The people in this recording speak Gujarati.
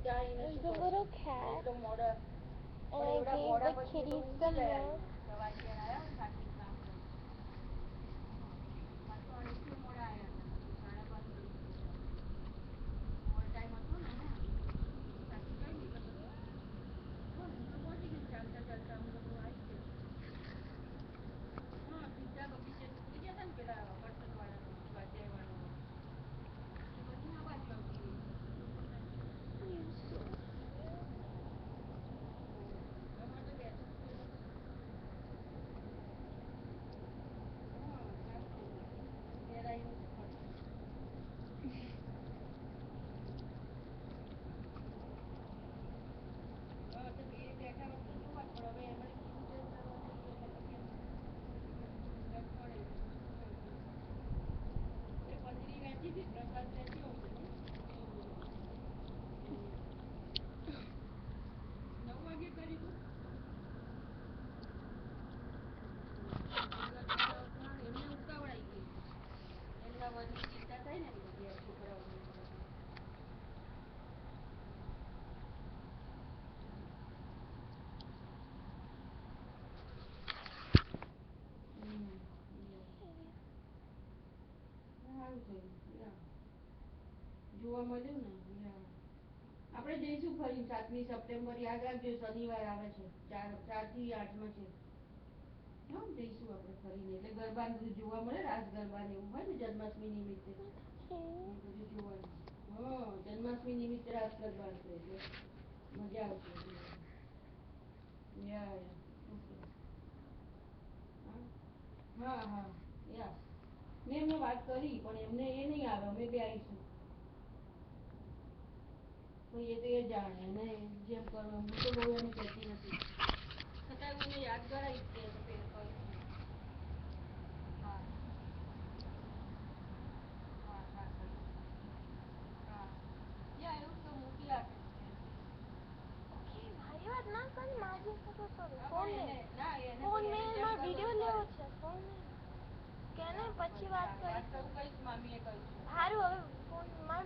There's a little cat, and I gave the kitty some milk. જોવા મળ્યું ને આપણે જઈશું ફરી 7મી સપ્ટેમ્બર યાદ રાખજો શનિવાર આવે છે 4 થી 8 માં છે હા જઈશું આપણે ફરીને એટલે ગરબા બધું જોવા મળે રાસ ગરબા ને એવું હોય ને જન્માષ્ટમી નિમિત્તે બધું જોવાનું હા જન્માષ્ટમી નિમિત્તે રાસ ગરબા છે એટલે મજા આવશે યા હા હા યા મેં એમને વાત કરી પણ એમને એ નહીં આવે અમે બી આવીશું તો એ જાણે અને જેમ કરો હું તો બહુ એને કહેતી નથી છતાં હું એને યાદ કરાવીશ કે તો ફેર કરીશું હા હા હા હા યા એવું તો મૂકી આપીશ भाई बात ना कर माजी को तो करो હા फोन પણ में એને ના એને फोन એને में જેમ मार કરવું वीडियो એમ लेવો કરે છે फोन में કેને હા પછી વાત યાદ કરીશું કરું કઈશ મામીએ કહીશું હારું હવે ફોન માર